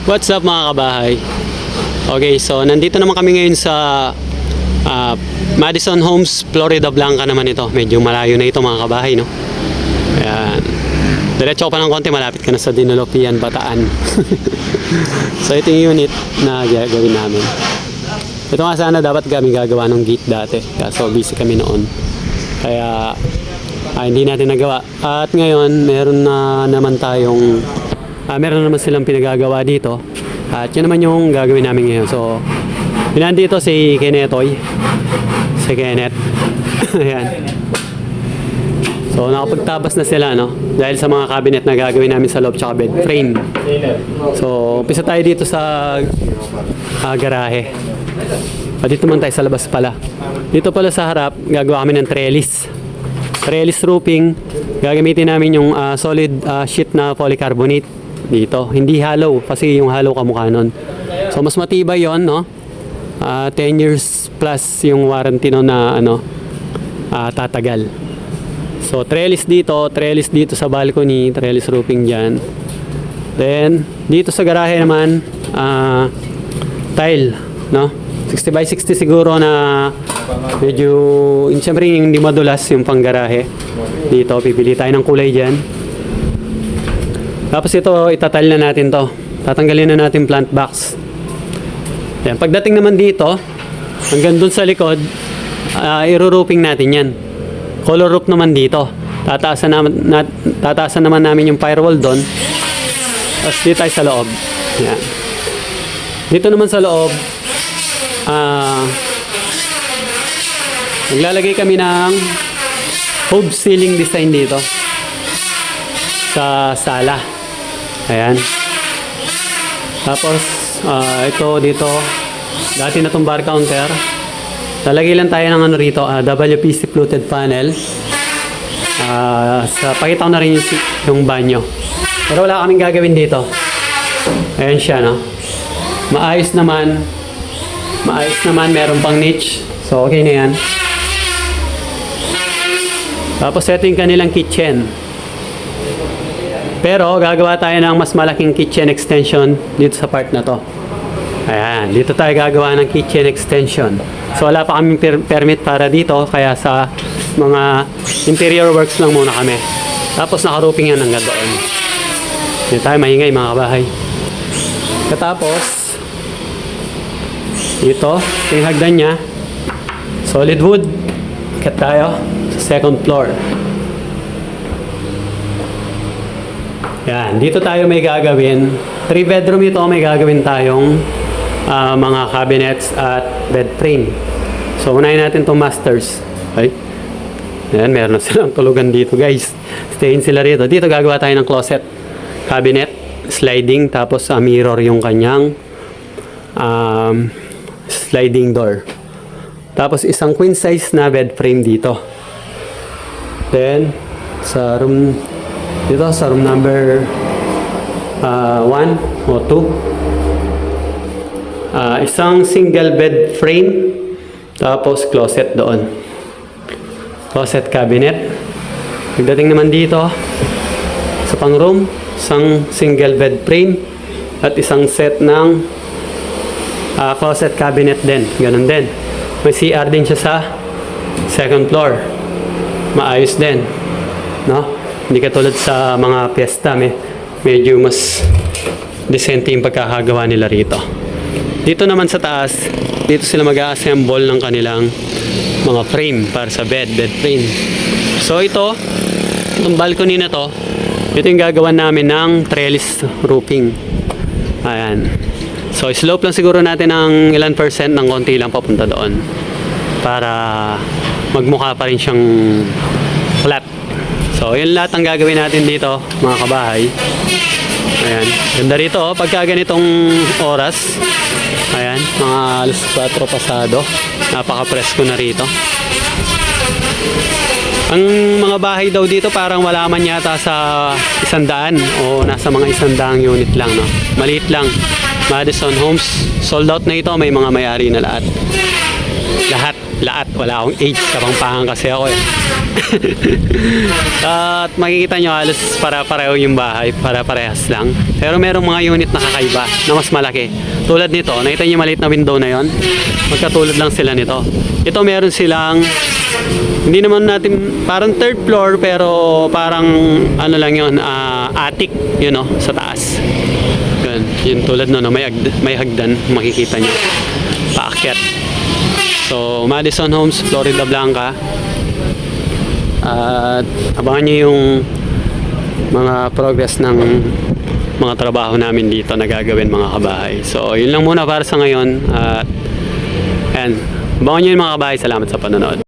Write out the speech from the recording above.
What's up mga kabahay? Okay, so nandito naman kami ngayon sa Madison Homes, Florida Blanca naman ito. Medyo malayo na ito mga kabahay, no? Ayan. Diretso pa ng konti, malapit ka na sa Dinalopian, Bataan. So ito yung unit na gagawin namin. Ito nga sana dapat kami gagawa ng gate dati. Kaso busy kami noon. Kaya hindi natin nagawa. At ngayon, meron na naman tayong meron naman silang pinagagawa dito. At yun naman yung gagawin namin ngayon. So, pinandito si Kenetoy. Si Kenneth. Ayan. So, nakapagtabas na sila, no? Dahil sa mga cabinet na gagawin namin sa loob tsaka bed frame. So, umpisa tayo dito sa garahe. At dito man tayo sa labas pala. Dito pala sa harap, gagawa kami ng trellis. Trellis roofing. Gagamitin namin yung solid sheet na polycarbonate. Dito, hindi hollow kasi yung hollow kamukha nun. So mas matibay yon, no? 10 years plus yung warranty no na tatagal. So trellis dito sa balcony, trellis roofing diyan. Then dito sa garahe naman tile, no? 60 by 60 siguro na medyo siyempre hindi madulas yung panggarahe. Dito pipili tayo ng kulay diyan. Tapos ito, itatile na natin to. Tatanggalin na natin plant box. Yan. Pagdating naman dito, hanggang dun sa likod, i-roofing natin yan. Color roof naman dito. Tataasan naman namin yung firewall doon. Tapos dito tayo sa loob. Yan. Dito naman sa loob, maglalagay kami ng hub ceiling design dito. Sa sala. Ayan. Tapos, ito dito, dati na itong bar counter. Lalagay lang tayo ng rito, WPC fluted panel. Pakita ko na rin yung banyo. Pero wala kaming gagawin dito. Ayan siya, no? Maayos naman, meron pang niche. So, okay na yan. Tapos, ito yung kanilang kitchen. Pero gagawa tayo ng mas malaking kitchen extension dito sa part na to. Ayan, dito tayo gagawa ng kitchen extension. So wala pa kaming permit para dito, kaya sa mga interior works lang muna kami. Tapos naka-roofing yan hanggang doon. Dito tayo maingay mga kabahay. Katapos, ito yung hagdan niya. Solid wood. Ikat tayo sa second floor. Yan, dito tayo may gagawin. 3 bedroom ito, may gagawin tayong mga cabinets at bed frame. So, unahin natin itong masters. Okay? Yan, meron na silang tulugan dito, guys. Stayin sila rito. Dito gagawa tayo ng closet. Cabinet, sliding, tapos mirror yung kanyang sliding door. Tapos, isang queen size na bed frame dito. Then, sa room number 1 o 2, isang single bed frame, tapos closet doon, closet cabinet. Pagdating naman dito sa pang room, isang single bed frame at isang set ng closet cabinet din, ganun din. May CR din siya sa second floor, maayos din, no? Hindi katulad sa mga piyesta, medyo mas decente yung pagkakagawa nila rito. Dito naman sa taas, dito sila mag-assemble ng kanilang mga frame para sa bed frame. So itong balcony na to, ito yung gagawan namin ng trellis roofing. Ayan. So slope lang siguro natin ng ilan percent, ng konti lang papunta doon para magmukha pa rin siyang flat. So, yun lahat ang gagawin natin dito, mga kabahay. Ayan. Ganda rito, pagka ganitong oras. Ayan, mga alas 4 pasado. Napaka-presko na rito. Ang mga bahay daw dito parang wala man yata sa 100 o nasa mga 100 unit lang, no? Maliit lang. Madison Homes. Sold out na ito, may mga may-ari na lahat. Lahat. Wala akong age. Kapangpangan kasi ako eh. At makikita nyo halos para-pareho yung bahay. Para-parehas lang. Pero merong mga unit na kakaiba na mas malaki. Tulad nito. Nakita nyo yung maliit na window na yon. Magkatulad lang sila nito. Ito meron silang hindi naman natin parang third floor pero parang ano lang yun attic yun no sa taas. Yun tulad no, may hagdan makikita nyo paakyat. So Madison Homes, Florida Blanca. At abangan nyo yung mga progress ng mga trabaho namin dito na gagawin mga kabahay. So yun lang muna para sa ngayon. At ayan, abangan nyo yung mga kabahay. Salamat sa panonood.